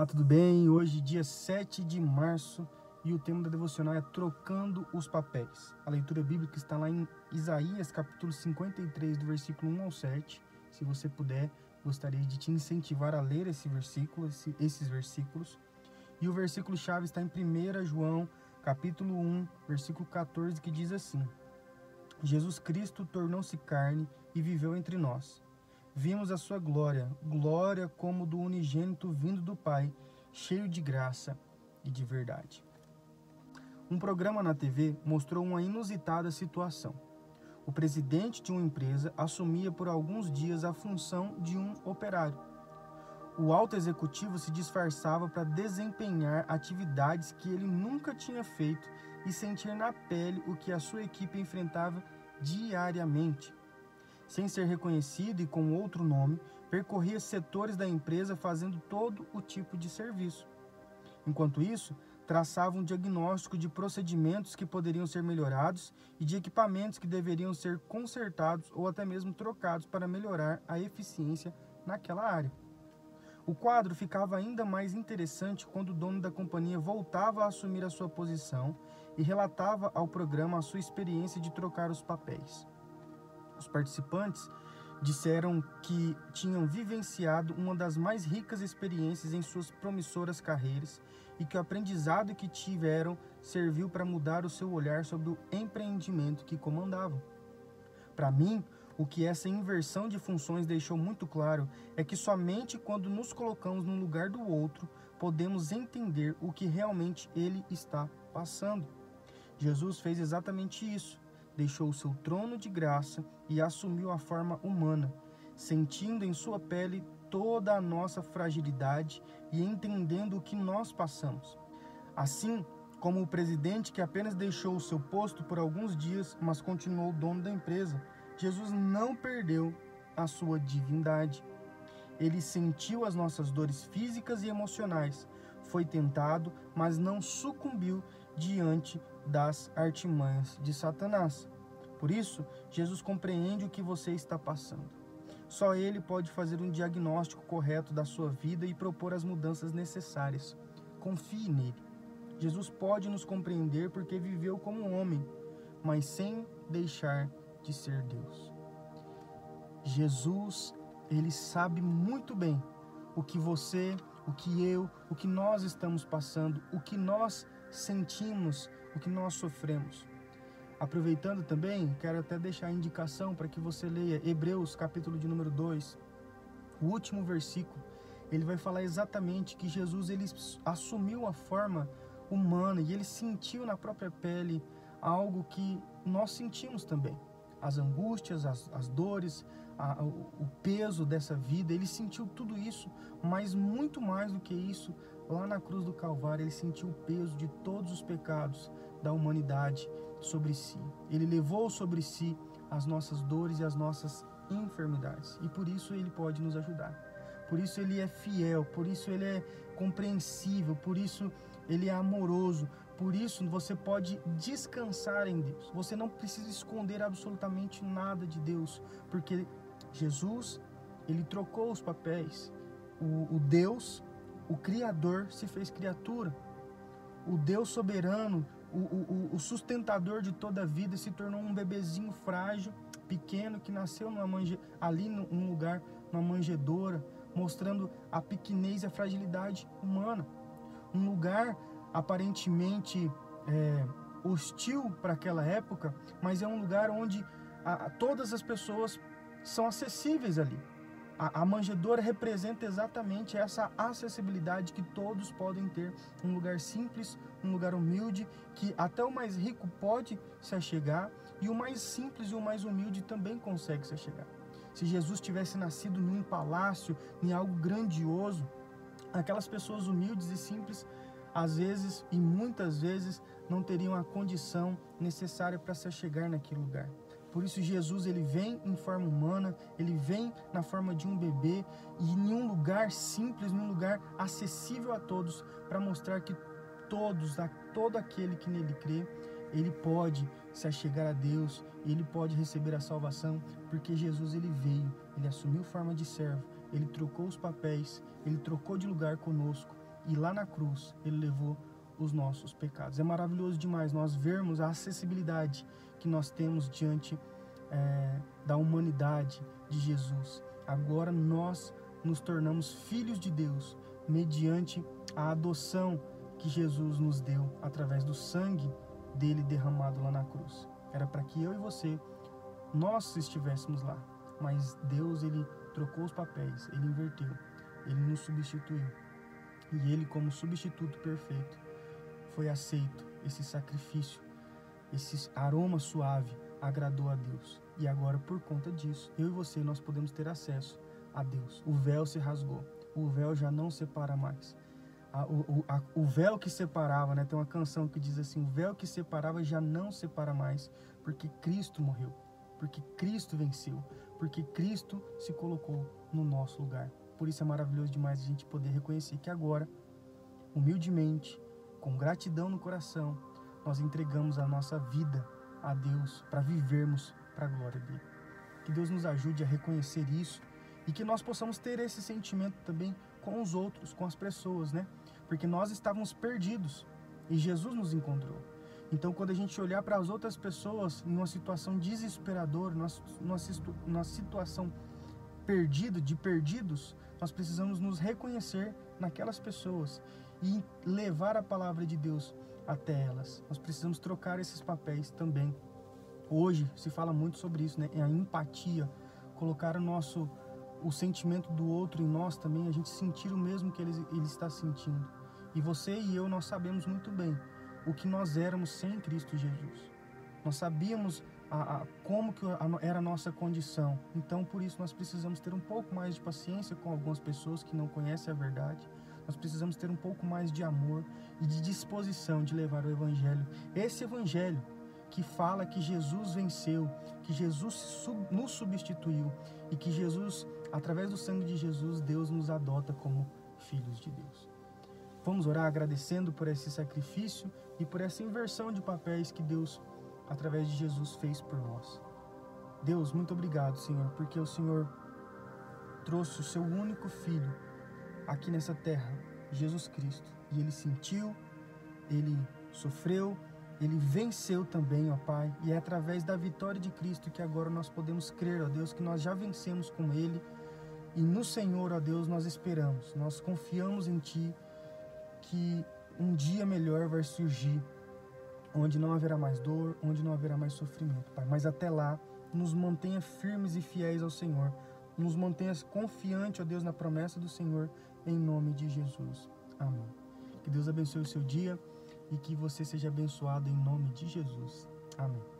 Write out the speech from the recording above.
Olá, tudo bem? Hoje, dia 7 de março, e o tema da devocional é Trocando os Papéis. A leitura bíblica está lá em Isaías, capítulo 53, do versículo 1 ao 7. Se você puder, gostaria de te incentivar a ler esses versículos. E o versículo-chave está em 1 João, capítulo 1, versículo 14, que diz assim: Jesus Cristo tornou-se carne e viveu entre nós. Vimos a sua glória, glória como do unigênito vindo do Pai, cheio de graça e de verdade. Um programa na TV mostrou uma inusitada situação. O presidente de uma empresa assumia por alguns dias a função de um operário. O alto executivo se disfarçava para desempenhar atividades que ele nunca tinha feito e sentir na pele o que a sua equipe enfrentava diariamente. Sem ser reconhecido e com outro nome, percorria setores da empresa fazendo todo o tipo de serviço. Enquanto isso, traçava um diagnóstico de procedimentos que poderiam ser melhorados e de equipamentos que deveriam ser consertados ou até mesmo trocados para melhorar a eficiência naquela área. O quadro ficava ainda mais interessante quando o dono da companhia voltava a assumir a sua posição e relatava ao programa a sua experiência de trocar os papéis. Os participantes disseram que tinham vivenciado uma das mais ricas experiências em suas promissoras carreiras e que o aprendizado que tiveram serviu para mudar o seu olhar sobre o empreendimento que comandavam. Para mim, o que essa inversão de funções deixou muito claro é que somente quando nos colocamos no lugar do outro podemos entender o que realmente ele está passando. Jesus fez exatamente isso. Deixou o seu trono de graça e assumiu a forma humana, sentindo em sua pele toda a nossa fragilidade e entendendo o que nós passamos. Assim como o presidente que apenas deixou o seu posto por alguns dias, mas continuou dono da empresa, Jesus não perdeu a sua divindade. Ele sentiu as nossas dores físicas e emocionais, foi tentado, mas não sucumbiu diante das artimanhas de Satanás. Por isso, Jesus compreende o que você está passando. Só Ele pode fazer um diagnóstico correto da sua vida e propor as mudanças necessárias. Confie nele. Jesus pode nos compreender porque viveu como homem, mas sem deixar de ser Deus. Jesus, Ele sabe muito bem o que você, o que eu, o que nós estamos passando, o que nós sentimos, o que nós sofremos. Aproveitando também, quero até deixar a indicação para que você leia Hebreus, capítulo de número 2, o último versículo. Ele vai falar exatamente que Jesus ele assumiu a forma humana e ele sentiu na própria pele algo que nós sentimos também. As angústias, as dores, o peso dessa vida, ele sentiu tudo isso, mas muito mais do que isso, lá na cruz do Calvário, ele sentiu o peso de todos os pecados da humanidade sobre si. Ele levou sobre si as nossas dores e as nossas enfermidades, e por isso ele pode nos ajudar. Por isso ele é fiel, por isso ele é compreensível, por isso ele é amoroso, por isso você pode descansar em Deus. Você não precisa esconder absolutamente nada de Deus, porque Jesus, ele trocou os papéis. O Deus, o Criador, se fez criatura. O Deus soberano, o sustentador de toda a vida, se tornou um bebezinho frágil, pequeno, que nasceu ali num lugar, numa manjedoura, mostrando a pequenez e a fragilidade humana. Um lugar aparentemente hostil para aquela época, mas é um lugar onde todas as pessoas são acessíveis ali. A manjedoura representa exatamente essa acessibilidade que todos podem ter. Um lugar simples, um lugar humilde, que até o mais rico pode se achegar, e o mais simples e o mais humilde também consegue se achegar. Se Jesus tivesse nascido num palácio, em algo grandioso, aquelas pessoas humildes e simples, às vezes e muitas vezes, não teriam a condição necessária para se achegar naquele lugar. Por isso Jesus, ele vem em forma humana, ele vem na forma de um bebê e em um lugar simples, num lugar acessível a todos, para mostrar que todo aquele que nele crê, ele pode se achegar a Deus, ele pode receber a salvação, porque Jesus, ele veio, ele assumiu forma de servo, ele trocou os papéis, ele trocou de lugar conosco, e lá na cruz ele levou os nossos pecados. É maravilhoso demais nós vermos a acessibilidade que nós temos diante da humanidade de Jesus. Agora nós nos tornamos filhos de Deus mediante a adoção que Jesus nos deu através do sangue dele derramado lá na cruz. Era para que eu e você, nós estivéssemos lá, mas Deus, ele trocou os papéis, ele inverteu, ele nos substituiu, e ele, como substituto perfeito, foi aceito. Esse sacrifício, esse aroma suave agradou a Deus, e agora, por conta disso, eu e você, nós podemos ter acesso a Deus. O véu se rasgou, o véu já não separa mais. O véu que separava, tem uma canção que diz assim: o véu que separava já não separa mais, porque Cristo morreu, porque Cristo venceu, porque Cristo se colocou no nosso lugar. Por isso é maravilhoso demais a gente poder reconhecer que agora, humildemente, com gratidão no coração, nós entregamos a nossa vida a Deus para vivermos para a glória dele. Que Deus nos ajude a reconhecer isso e que nós possamos ter esse sentimento também com os outros, com as pessoas, Porque nós estávamos perdidos e Jesus nos encontrou. Então, quando a gente olhar para as outras pessoas em uma situação desesperadora, numa situação de perdidos, nós precisamos nos reconhecer naquelas pessoas e levar a palavra de Deus até elas. Nós precisamos trocar esses papéis também. Hoje se fala muito sobre isso, a empatia, colocar o sentimento do outro em nós também, a gente sentir o mesmo que ele está sentindo. E você e eu, nós sabemos muito bem o que nós éramos sem Cristo Jesus. Nós sabíamos como que era a nossa condição. Então, por isso, nós precisamos ter um pouco mais de paciência com algumas pessoas que não conhecem a verdade. Nós precisamos ter um pouco mais de amor e de disposição de levar o Evangelho. Esse Evangelho que fala que Jesus venceu, que Jesus nos substituiu e que Jesus, através do sangue de Jesus, Deus nos adota como filhos de Deus. Vamos orar agradecendo por esse sacrifício e por essa inversão de papéis que Deus, através de Jesus, fez por nós. Deus, muito obrigado, Senhor, porque o Senhor trouxe o seu único Filho aqui nessa terra, Jesus Cristo. E Ele sentiu, Ele sofreu, Ele venceu também, ó Pai. E é através da vitória de Cristo que agora nós podemos crer, ó Deus, que nós já vencemos com Ele. E no Senhor, ó Deus, nós esperamos, nós confiamos em Ti, que um dia melhor vai surgir, onde não haverá mais dor, onde não haverá mais sofrimento, Pai. Mas até lá, nos mantenha firmes e fiéis ao Senhor. Nos mantenha confiante, ó Deus, na promessa do Senhor, em nome de Jesus. Amém. Que Deus abençoe o seu dia e que você seja abençoado em nome de Jesus. Amém.